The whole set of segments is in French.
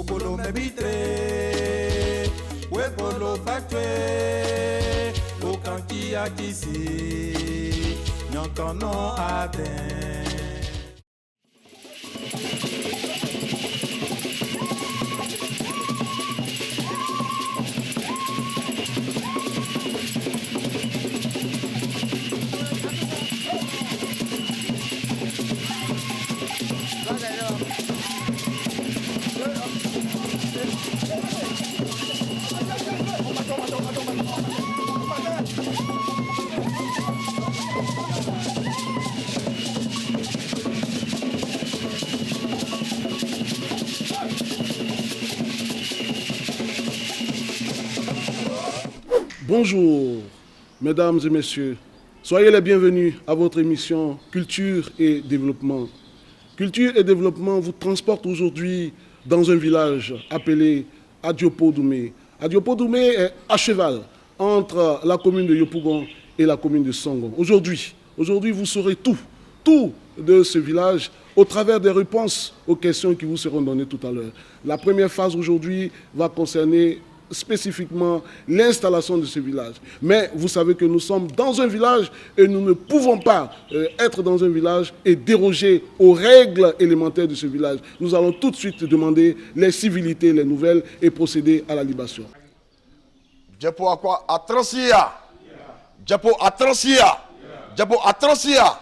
polo me bitre, we polo factue, o kanki akisi, nyankono aden. Bonjour, mesdames et messieurs. Soyez les bienvenus à votre émission Culture et Développement. Culture et Développement vous transporte aujourd'hui dans un village appelé Adiopo-Doumé. Adiopo-Doumé est à cheval entre la commune de Yopougon et la commune de Songo. Aujourd'hui, vous saurez tout de ce village au travers des réponses aux questions qui vous seront données tout à l'heure. La première phase aujourd'hui va concerner spécifiquement l'installation de ce village. Mais vous savez que nous sommes dans un village et nous ne pouvons pas être dans un village et déroger aux règles élémentaires de ce village. Nous allons tout de suite demander les civilités, les nouvelles et procéder à la libation. Djapo à quoi? À Transia. Djapo à Transia. Djapo à Transia.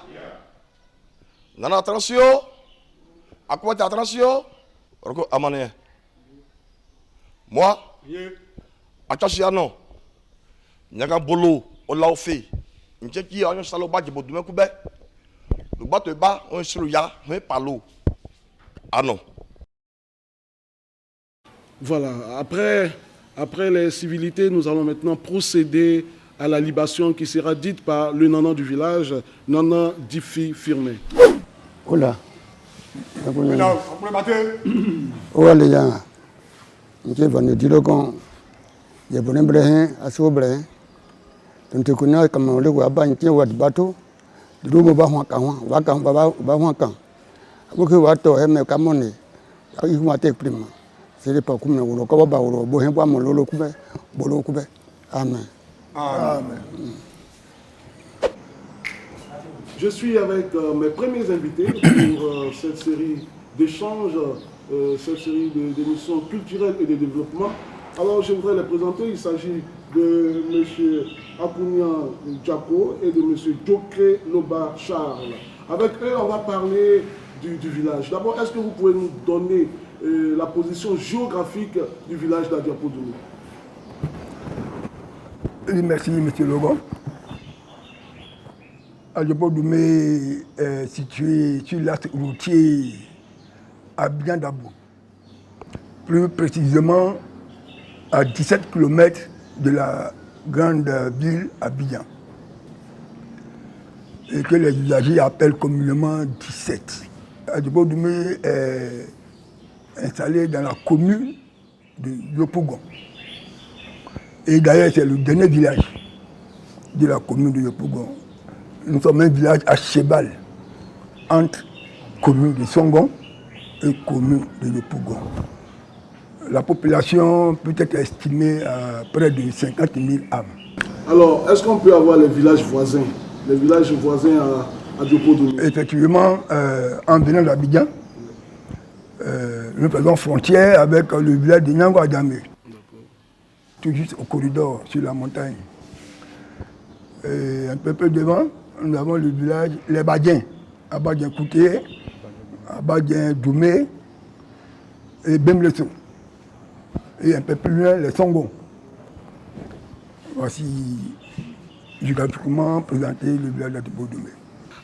Nana Transio. À quoi t'es à Transio? Roko Amane. Moi? Attention non. Nyaga bolo o la ofe. Ncheki onyo salo ba jebo dume kube. Le bato ba on sur ya, on palo. Ah non. Voilà, après les civilités, nous allons maintenant procéder à la libation qui sera dite par le nanan du village, Nanan Diffi Firmé. Oula. Oula les gens. Je vais vous dire que je vais vous dire à ce moment-là. Donc, on a comme on le voit, on a un bateau. Le roux va en camp, va en camp. Vous que vous êtes mais comme on est, il faut être prime. C'est pas comme on le voit, on voit pas mon lolo coupé, bolo coupé. Amen. Amen. Je suis avec mes premiers invités pour cette série d'échanges. Cette série d'émissions culturelles et de développement. Alors je voudrais les présenter. Il s'agit de M. Akounian Djako et de M. Djokré Loba Charles. Avec eux, on va parler du village. D'abord, est-ce que vous pouvez nous donner la position géographique du village d'Adiopo-Doumé? Merci M. Logan. Adiopo-Doumé est situé sur l'axe routier Abidjan Dabo, plus précisément à 17 km de la grande ville Abidjan, et que les usagers appellent communément 17. Adiopo-Doumé est installé dans la commune de Yopougon. Et d'ailleurs, c'est le dernier village de la commune de Yopougon. Nous sommes un village à cheval entre commune de Songon et commune de Yopougon. La population peut être estimée à près de 50 000 âmes. Alors, est-ce qu'on peut avoir les villages voisins à Adiopo-Doumé? Effectivement, en venant d'Abidjan, nous faisons frontière avec le village de Nyangwa-Djamé, tout juste au corridor, sur la montagne. Et un peu plus devant, nous avons le village Les Badjiens, Abadien-Kouté, Abadien-Doumé et Bemleso. Et un peu plus loin, les Songo. Voici géographiquement présenté le village d'Adiopo-Doumé.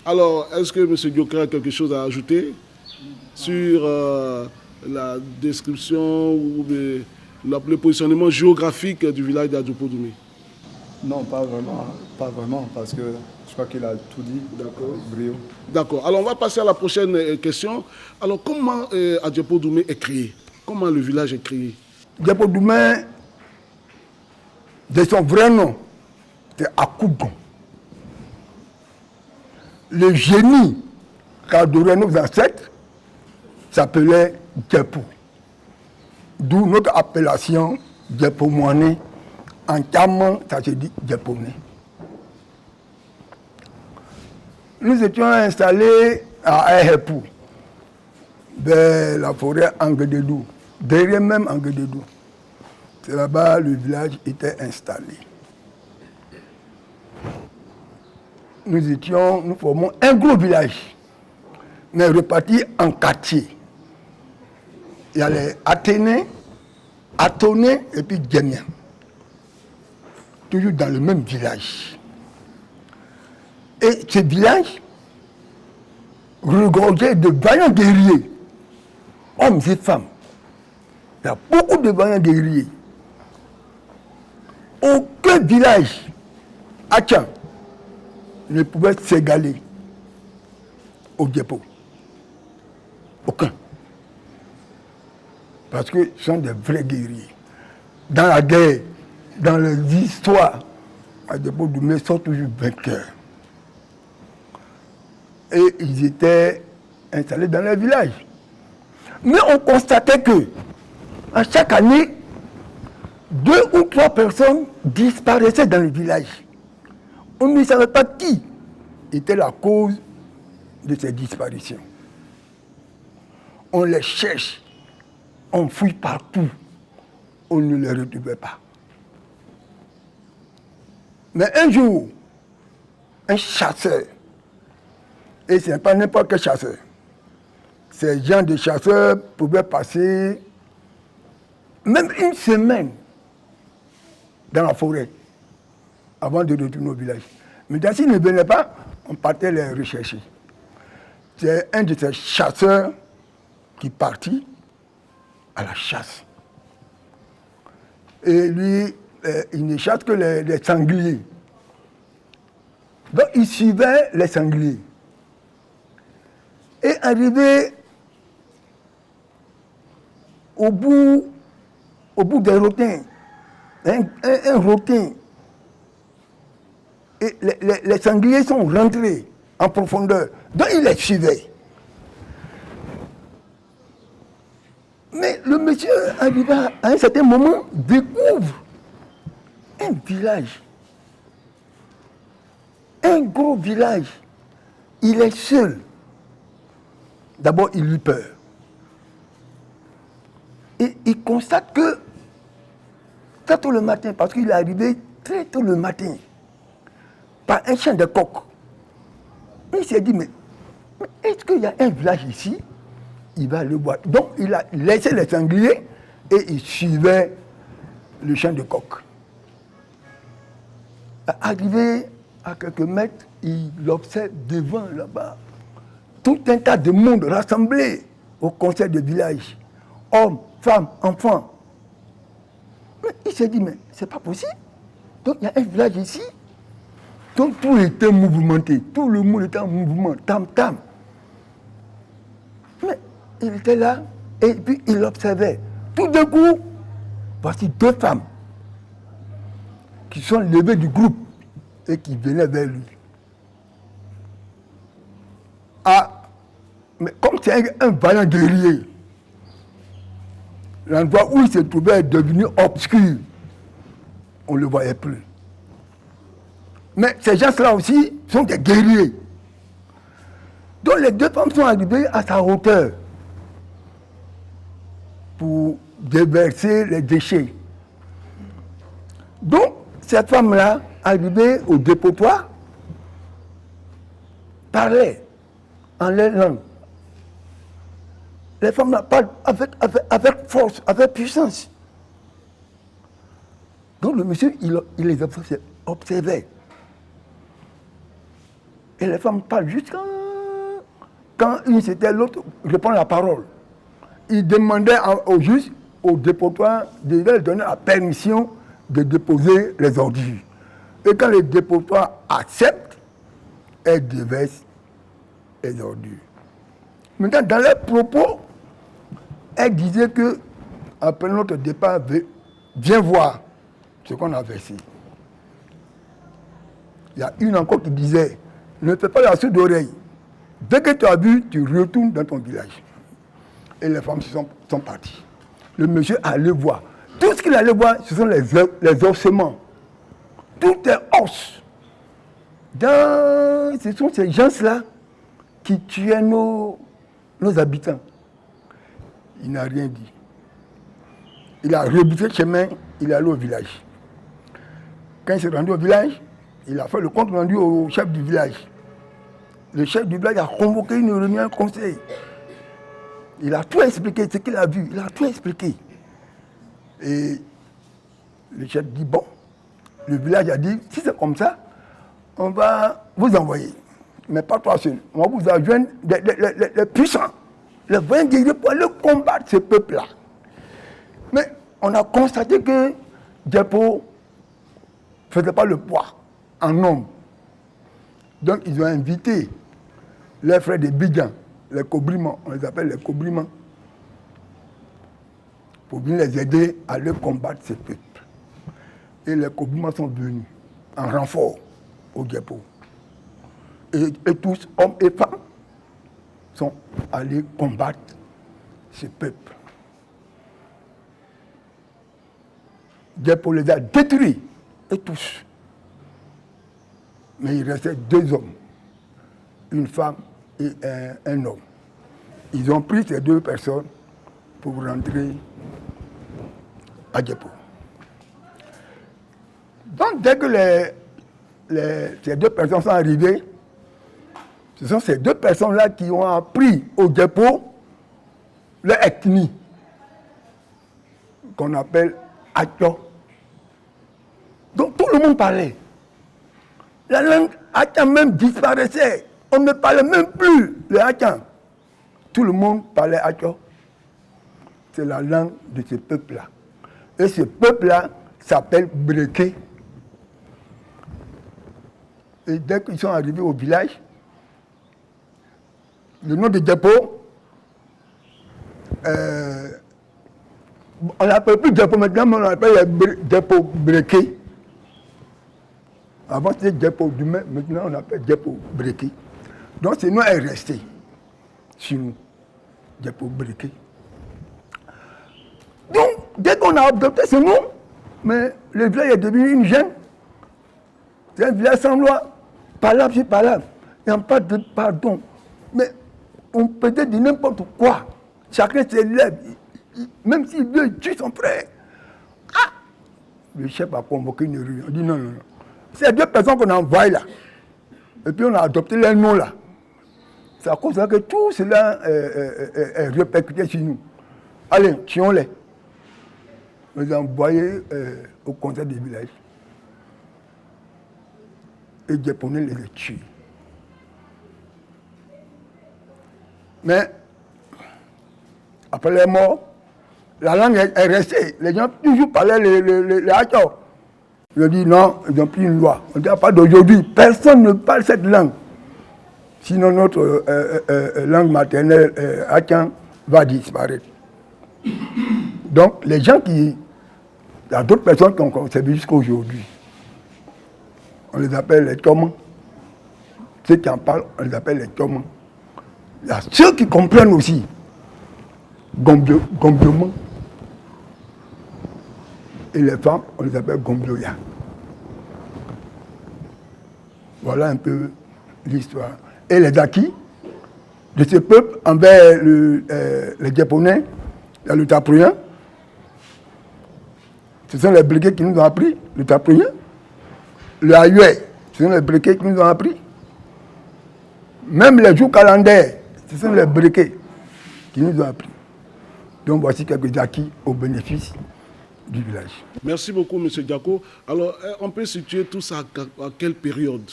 Alors, est-ce que M. Djokré a quelque chose à ajouter sur la description ou le positionnement géographique du village d'Adiopo-Doumé? Non, pas vraiment, parce que je crois qu'il a tout dit. D'accord. Brio. D'accord. Alors, on va passer à la prochaine question. Alors, comment Adiopo-Doumé est créé? Comment le village est créé? Adiopo-Doumé, de son vrai nom, c'est Akougon. Le génie qu'adoraient nos ancêtres s'appelait Djepo. D'où notre appellation Djepomouane. En Tcham, ça se dit Djepone. Nous étions installés à Ehepou, vers la forêt Anguededou, derrière même Anguededou. C'est là-bas le village était installé. Nous formons un gros village, mais reparti en quartier. Il y a les Athénés, Atonais et puis Guéniens. Toujours dans le même village. Et ce village regorgeait de vaillants guerriers, hommes et femmes. Il y a beaucoup de vaillants guerriers. Aucun village à Tcham ne pouvait s'égaler au dépôt. Aucun. Parce que ce sont des vrais guerriers. Dans la guerre, dans les histoires, à dépôt de Doumé sont toujours vainqueurs. Et ils étaient installés dans les villages. Mais on constatait que, à chaque année, 2 ou 3 personnes disparaissaient dans le village. On ne savait pas qui était la cause de ces disparitions. On les cherche, on fouille partout, on ne les retrouvait pas. Mais un jour, un chasseur, et ce n'est pas n'importe quel chasseur, ces gens de chasseurs pouvaient passer même une semaine dans la forêt avant de retourner au village. Mais s'ils ne venaient pas, on partait les rechercher. C'est un de ces chasseurs qui partit à la chasse. Et lui, il ne chasse que les sangliers. Donc il suivait les sangliers. Et arrivé au bout des rotins, un rotin, et les sangliers sont rentrés en profondeur. Donc il les suivait. Mais le monsieur, arrivé à un certain moment, découvre un village. Un gros village. Il est seul. D'abord, il eut peur. Et il constate que, très tôt le matin, parce qu'il est arrivé très tôt le matin, par un chien de coq, il s'est dit, mais est-ce qu'il y a un village ici? Il va le voir. Donc, il a laissé les sangliers et il suivait le chien de coq. Arrivé à quelques mètres, il observe devant là-bas tout un tas de monde rassemblé au conseil de village. Hommes, femmes, enfants. Mais il s'est dit, mais c'est pas possible. Donc il y a un village ici. Donc tout était mouvementé. Tout le monde était en mouvement. Tam-tam. Mais il était là et puis il observait. Tout d'un coup, voici 2 femmes qui sont levées du groupe et qui venaient vers lui. Ah, mais comme c'est un vaillant guerrier, l'endroit où il se trouvait est devenu obscur. On ne le voyait plus. Mais ces gens-là aussi sont des guerriers. Donc les 2 femmes sont arrivées à sa hauteur pour déverser les déchets. Donc cette femme-là, arrivée au dépotoir, parlait en leur langue. Les femmes parlent avec force, avec puissance. Donc le monsieur, il les observait. Et les femmes parlent jusqu'à quand une c'était l'autre répond la parole. Il demandait au juge, au dépotoir, de leur donner la permission de déposer les ordures. Et quand le dépotoir accepte, elle déverse les ordures. Maintenant, dans leurs propos, elle disait que, après notre départ, viens voir ce qu'on a versé. Il y a une encore qui disait, ne fais pas la sourde oreille. Dès que tu as vu, tu retournes dans ton village. Et les femmes sont parties. Le monsieur allait voir. Tout ce qu'il allait voir, ce sont les ossements. Tout est os. Ce sont ces gens-là qui tuaient nos habitants. Il n'a rien dit. Il a rebroussé le chemin, il est allé au village. Quand il s'est rendu au village, il a fait le compte rendu au chef du village. Le chef du village a convoqué une réunion, un conseil. Il a tout expliqué, ce qu'il a vu, il a tout expliqué. Et le chef dit, bon, le village a dit, si c'est comme ça, on va vous envoyer. Mais pas toi seul. On va vous adjoindre les puissants, les vrais guerriers pour aller combattre ce peuple-là. Mais on a constaté que Djepo ne faisait pas le poids en nombre. Donc ils ont invité les frères de Bidjan, les Cobrimans, on les appelle les Cobrimans, pour venir les aider à aller combattre ce peuple. Et les Cobrimans sont venus en renfort au Djepo. Et tous, hommes et femmes, sont allés combattre ce peuple. Djepo les a détruits, et tous. Mais il restait 2 hommes, une femme et un homme. Ils ont pris ces 2 personnes pour rentrer à Djepo. Donc dès que ces 2 personnes sont arrivées, ce sont ces 2 personnes-là qui ont appris au Djepo l'ethnie qu'on appelle Atcho. Donc tout le monde parlait. La langue Atchan même disparaissait. On ne parlait même plus le Atchan. Tout le monde parlait Atcho. C'est la langue de ce peuple-là. Et ce peuple-là s'appelle Breké. Et dès qu'ils sont arrivés au village, le nom de Djepo, on l'appelle plus Djepo maintenant, mais on l'appelle Djepo Breké. Avant c'était Djepo Dumé, maintenant on appelle Djepo Breké. Donc ce nom est resté chez nous, Djepo Breké. Donc dès qu'on a adopté ce nom, mais le village est devenu une gêne. C'est un village sans loi, palabre sur palabre, il n'y a pas de pardon. Mais on peut dire n'importe quoi. Chacun s'élève, même s'il veut tuer son frère. Ah! Le chef a convoqué une réunion. On dit non. C'est 2 personnes qu'on a envoyées là. Et puis on a adopté leur nom là. C'est à cause de ça que tout cela est répercuté sur nous. Allez, tuons-les. On les a envoyés au conseil des villages. Et Djeponais les a tués. Mais, après les morts, la langue est restée. Les gens toujours parlaient les Atcho. Ils ont dit non, ils ont pris une loi. On dit à part d'aujourd'hui, personne ne parle cette langue. Sinon notre langue maternelle, Atchan, va disparaître. Donc les gens il y a d'autres personnes qui ont conservé jusqu'à aujourd'hui. On les appelle les Tchomans. Ceux qui en parlent, on les appelle les Tchomans. Il y a ceux qui comprennent aussi. Gombiomans. Et les femmes, on les appelle Gombioya. Voilà un peu l'histoire. Et les acquis de ce peuple envers les Japonais, il y a le Taproyen. Ce sont les briquets qui nous ont appris, le Taproyen. Le Ayue, ce sont les briquets qui nous ont appris. Même les jours calendaires, ce sont les briquets qui nous ont appris. Donc voici quelques acquis au bénéfice du village. Merci beaucoup, M. Diako. Alors, on peut situer tout ça à quelle période?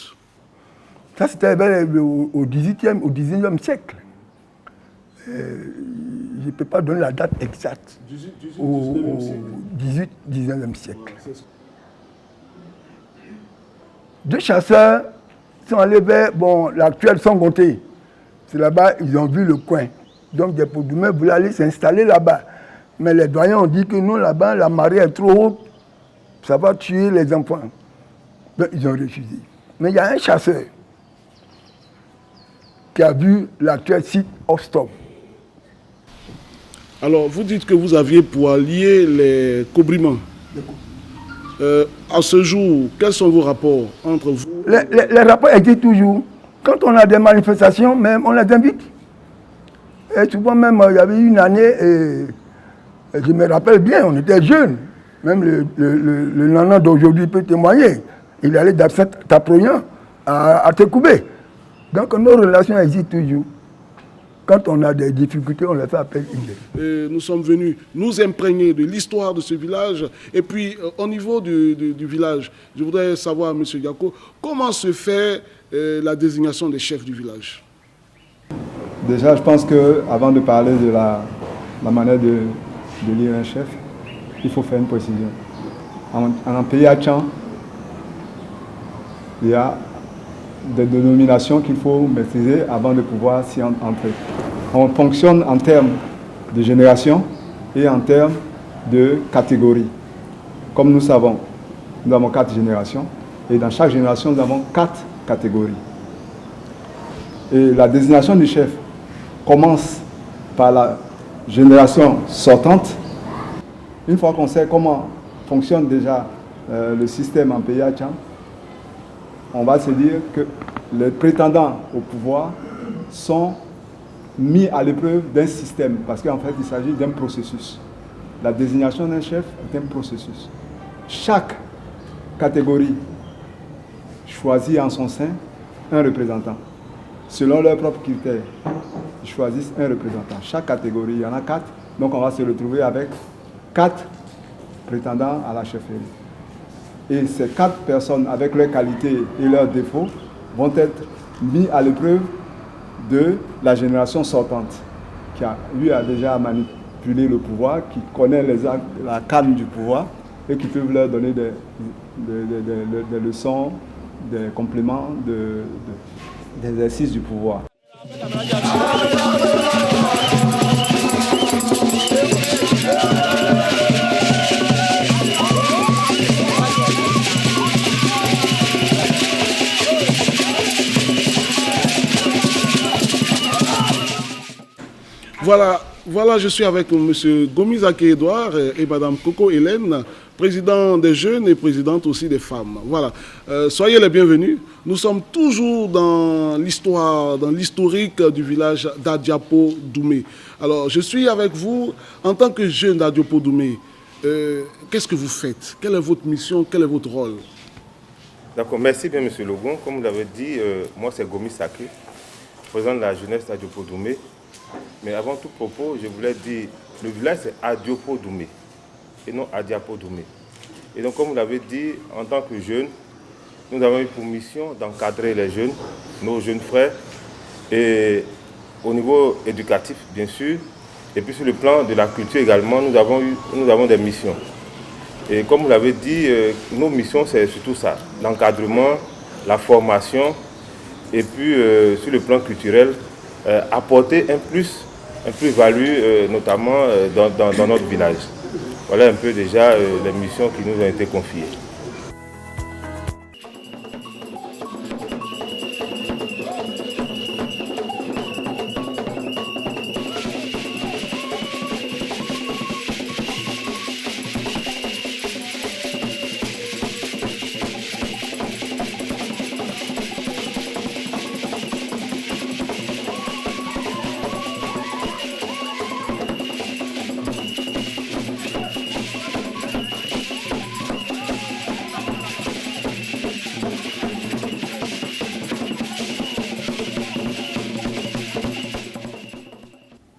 Ça, c'était au 18e, au 19e siècle. Je ne peux pas donner la date exacte. Au 18-19e siècle. 2 chasseurs sont allés vers l'actuel Songonté. C'est là-bas, ils ont vu le coin. Donc, des Poudoumés voulaient aller s'installer là-bas. Mais les doyens ont dit que non, là-bas, la marée est trop haute. Ça va tuer les enfants. Donc, ils ont refusé. Mais il y a un chasseur qui a vu l'actuel site Ostrom. Alors, vous dites que vous aviez pour allier les cobrimans. À ce jour, quels sont vos rapports entre vous? Les rapports existent toujours. Quand on a des manifestations, même, on les invite. Et souvent même, il y avait une année, et je me rappelle bien, on était jeunes. Même le nana d'aujourd'hui peut témoigner. Il allait d'Aproyan à Tekoubé. Donc nos relations existent toujours. Quand on a des difficultés, on les fait appeler. Nous sommes venus nous imprégner de l'histoire de ce village. Et puis, au niveau du village, je voudrais savoir, M. Yako, comment se fait la désignation des chefs du village? Déjà, je pense qu'avant de parler de la manière de lire un chef, il faut faire une précision. En pays à Tchang, il y a des dénominations qu'il faut maîtriser avant de pouvoir s'y entrer. On fonctionne en termes de génération et en termes de catégorie. Comme nous savons, nous avons 4 générations et dans chaque génération, nous avons 4 catégories. Et la désignation du chef commence par la génération sortante. Une fois qu'on sait comment fonctionne déjà le système en pays à Tchang, on va se dire que les prétendants au pouvoir sont mis à l'épreuve d'un système, parce qu'en fait, il s'agit d'un processus. La désignation d'un chef est un processus. Chaque catégorie choisit en son sein un représentant. Selon leurs propres critères, ils choisissent un représentant. Chaque catégorie, il y en a 4, donc on va se retrouver avec 4 prétendants à la chefferie. Et ces 4 personnes, avec leurs qualités et leurs défauts, vont être mis à l'épreuve de la génération sortante, qui a déjà manipulé le pouvoir, qui connaît la canne du pouvoir et qui peuvent leur donner des leçons, des compléments d'exercice du pouvoir. Voilà, je suis avec M. Gomis-Aké-Edouard et Mme Coco Hélène, président des jeunes et présidente aussi des femmes. Voilà, soyez les bienvenus. Nous sommes toujours dans l'histoire, dans l'historique du village d'Adiapo Doumé. Alors, je suis avec vous en tant que jeune d'Adiapo Doumé. Qu'est-ce que vous faites? Quelle est votre mission? Quel est votre rôle? D'accord, merci bien M. Logon. Comme vous l'avez dit, moi c'est Gomis-Aké, président de la jeunesse d'Adiapo Doumé. Mais avant tout propos, je voulais dire, le village c'est Adiapo Doumé et non Adiapo Doumé. Et donc comme vous l'avez dit, en tant que jeunes, nous avons eu pour mission d'encadrer les jeunes, nos jeunes frères, et au niveau éducatif bien sûr, et puis sur le plan de la culture également, nous avons des missions. Et comme vous l'avez dit, nos missions c'est surtout ça, l'encadrement, la formation, et puis sur le plan culturel, apporter un plus-value, notamment dans notre village. Voilà un peu déjà les missions qui nous ont été confiées.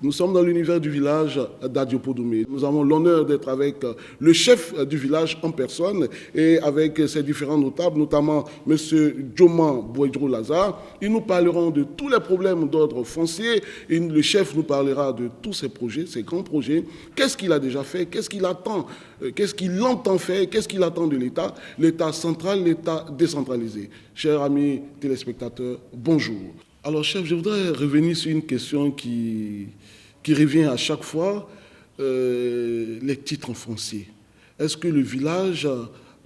Nous sommes dans l'univers du village d'Adiapo Doumé. Nous avons l'honneur d'être avec le chef du village en personne et avec ses différents notables, notamment M. Djoman Boydro-Lazare. Ils nous parleront de tous les problèmes d'ordre foncier et le chef nous parlera de tous ses projets, ses grands projets. Qu'est-ce qu'il a déjà fait? Qu'est-ce qu'il attend? Qu'est-ce qu'il entend faire? Qu'est-ce qu'il attend de l'État? L'État central, l'État décentralisé. Chers amis téléspectateurs, bonjour. Alors, chef, je voudrais revenir sur une question qui revient à chaque fois, les titres fonciers. Est-ce que le village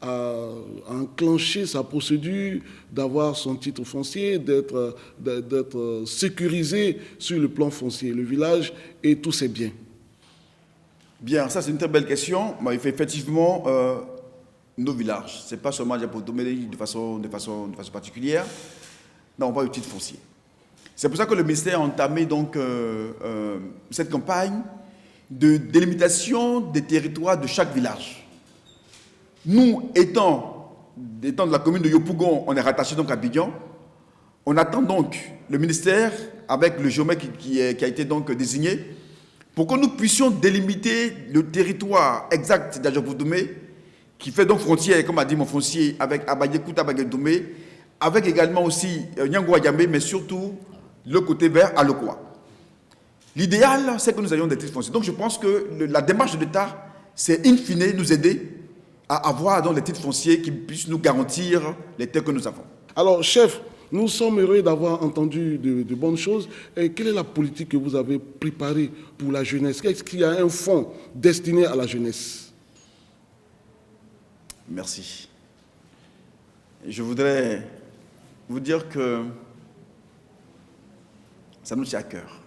a enclenché sa procédure d'avoir son titre foncier, d'être sécurisé sur le plan foncier, le village et tous ses biens? Bien, ça c'est une très belle question. Il fait effectivement nos villages. Ce n'est pas seulement pour donner de façon particulière. Non, on parle de titre foncier. C'est pour ça que le ministère a entamé donc, cette campagne de délimitation des territoires de chaque village. Nous, étant de la commune de Yopougon, on est rattaché donc à Abidjan. On attend donc le ministère, avec le géomètre qui a été donc désigné, pour que nous puissions délimiter le territoire exact d'Adjopoudoumé, qui fait donc frontière, comme a dit mon foncier, avec Abadjekouta Baguedoumé, avec également aussi Nyangouayamé, mais surtout le côté vers Alokoa. L'idéal, c'est que nous ayons des titres fonciers. Donc je pense que la démarche de l'État, c'est in fine nous aider à avoir donc, des titres fonciers qui puissent nous garantir les terres que nous avons. Alors, chef, nous sommes heureux d'avoir entendu de bonnes choses. Et quelle est la politique que vous avez préparée pour la jeunesse? Est-ce qu'il y a un fonds destiné à la jeunesse? Merci. Je voudrais vous dire que ça nous tient à cœur.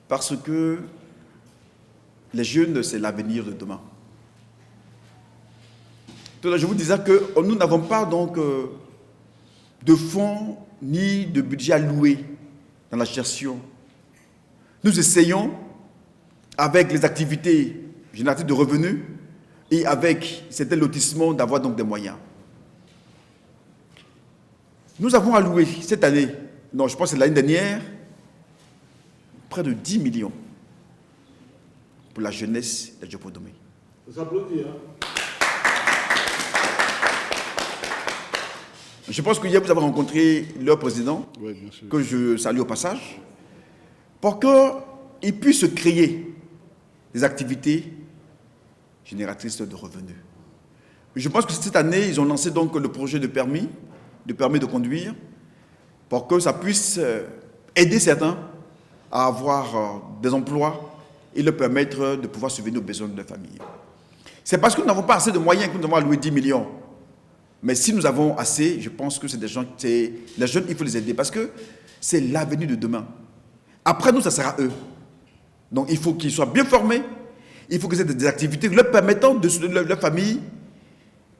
Parce que les jeunes, c'est l'avenir de demain. Tout à l'heure, je vous disais que nous n'avons pas donc de fonds ni de budget alloué dans la gestion. Nous essayons, avec les activités génératrices de revenus et avec certains lotissements, d'avoir donc des moyens. Nous avons alloué cette année, non, je pense que c'est l'année dernière, près de 10 millions pour la jeunesse d'Adjopoudoumé. Vous applaudissez, hein? Je pense que hier, vous avez rencontré leur président, oui, bien sûr, que je salue au passage, pour qu'il puisse créer des activités génératrices de revenus. Je pense que cette année, ils ont lancé donc le projet de permis de conduire, pour que ça puisse aider certains à avoir des emplois et leur permettre de pouvoir subvenir aux besoins de leur famille. C'est parce que nous n'avons pas assez de moyens que nous avons alloué 10 millions. Mais si nous avons assez, je pense que c'est des gens, les jeunes, il faut les aider parce que c'est l'avenir de demain. Après nous, ça sera eux. Donc il faut qu'ils soient bien formés, il faut qu'ils aient des activités leur permettant de soutenir leur famille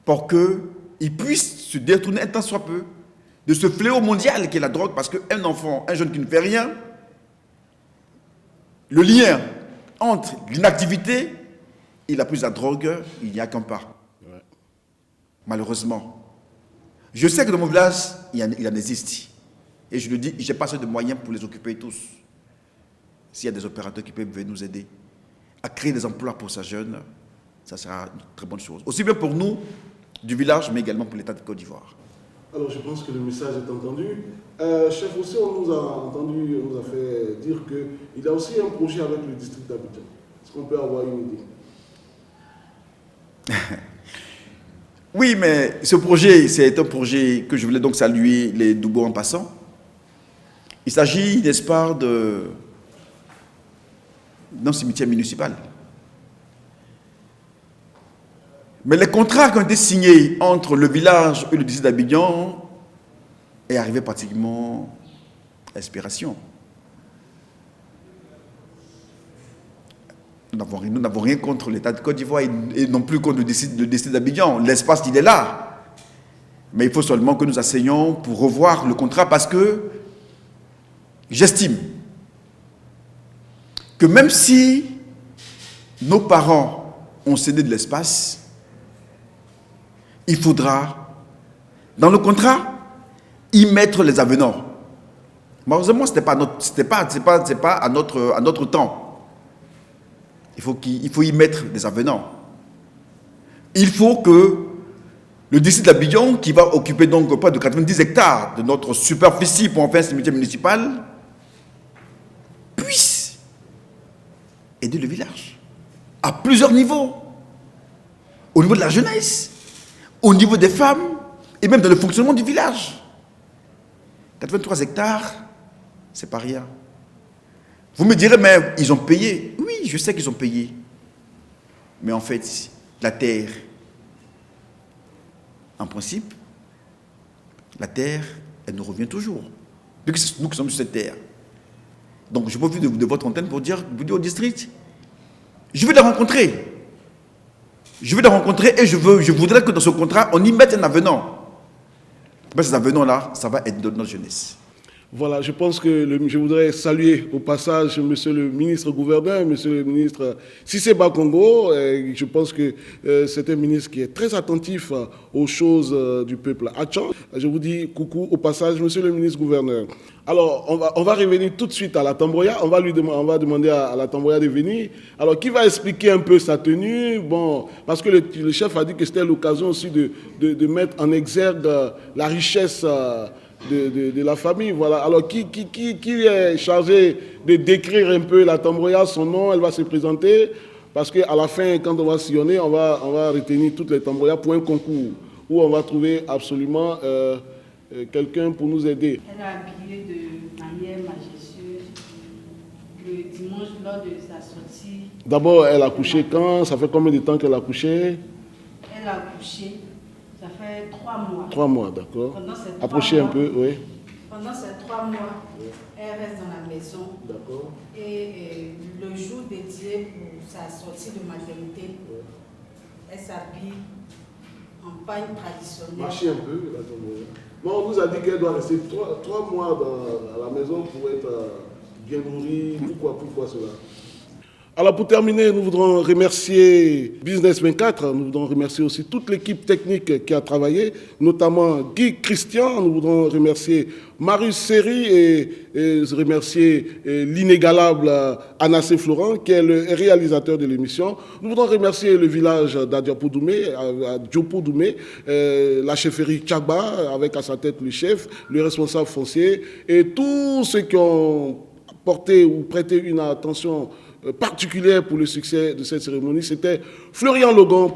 pour qu'ils puissent se détourner un tant soit peu de ce fléau mondial qui est la drogue, parce qu'un enfant, un jeune qui ne fait rien, le lien entre l'inactivité et la prise de la drogue, il n'y a qu'un pas. Ouais. Malheureusement. Je sais que dans mon village, il en existe. Et je le dis, je n'ai pas assez de moyens pour les occuper tous. S'il y a des opérateurs qui peuvent nous aider à créer des emplois pour ces jeunes, ça sera une très bonne chose. Aussi bien pour nous, du village, mais également pour l'État de Côte d'Ivoire. Alors je pense que le message est entendu. Chef, aussi on nous a entendu, on nous a fait dire qu'il y a aussi un projet avec le district d'Abidjan. Est-ce qu'on peut avoir une idée? Oui, mais ce projet, c'est un projet que je voulais donc saluer les Doubo en passant. Il s'agit, n'est-ce pas, d'un cimetière municipal. Mais les contrats qui ont été signés entre le village et le district d'Abidjan est arrivé pratiquement à expiration. Nous n'avons rien contre l'État de Côte d'Ivoire et non plus contre le district d'Abidjan. L'espace, il est là. Mais il faut seulement que nous assignions pour revoir le contrat parce que j'estime que même si nos parents ont cédé de l'espace, il faudra, dans le contrat, y mettre les avenants. Malheureusement, ce n'est pas à notre temps. Il faut y mettre des avenants. Il faut que le district d'Abidjan, qui va occuper donc près de 90 hectares de notre superficie pour en faire un cimetière municipal, puisse aider le village à plusieurs niveaux. Au niveau de la jeunesse, au niveau des femmes et même dans le fonctionnement du village. 83 hectares, c'est pas rien. Vous me direz, mais ils ont payé. Oui, je sais qu'ils ont payé. Mais en fait, la terre, en principe, la terre, elle nous revient toujours. Depuis que nous qui sommes sur cette terre. Donc, je profite de votre antenne pour dire au district, Je veux les rencontrer. Je veux les rencontrer et je voudrais que dans ce contrat, on y mette un avenant. Mais cet avenant-là, ça va être de notre jeunesse. Voilà, je pense que je voudrais saluer au passage monsieur le ministre-gouverneur, monsieur le ministre Cissé Bakongo. Je pense que c'est un ministre qui est très attentif aux choses du peuple Atchan. Je vous dis coucou au passage, monsieur le ministre-gouverneur. Alors, on va revenir tout de suite à la Tamboya. On va demander à la Tamboya de venir. Alors, qui va expliquer un peu sa tenue? Bon, parce que le chef a dit que c'était l'occasion aussi de mettre en exergue la richesse de la famille. Voilà. Alors, qui est chargé de décrire un peu la Tamboya, son nom? Elle va se présenter. Parce qu'à la fin, quand on va sillonner, on va retenir toutes les Tamboyas pour un concours où on va trouver absolument quelqu'un pour nous aider. Elle a habillé de manière majestueuse le dimanche lors de sa sortie. D'abord, elle a couché quand? Ça fait combien de temps qu'elle a couché? Elle a couché, ça fait 3 mois. 3 mois, d'accord. Approchez un peu, oui. Pendant ces 3 mois, elle reste dans la maison. D'accord. Et le jour dédié pour sa sortie de maternité, elle s'habille en pagne traditionnelle. Marchez un peu, la Tamboya. Bon, on nous a dit qu'elle doit rester 3 mois à la maison pour être bien nourrie. Pourquoi cela? Alors pour terminer, nous voudrons remercier Business 24, nous voudrons remercier aussi toute l'équipe technique qui a travaillé, notamment Guy Christian, nous voudrons remercier Marius Seri et remercier l'inégalable Anassé Florent, qui est le réalisateur de l'émission. Nous voudrons remercier le village d'Adiopo Doumé, la chefferie Tchagba, avec à sa tête le chef, le responsable foncier, et tous ceux qui ont porté ou prêté une attention particulière pour le succès de cette cérémonie. C'était Florian Logan.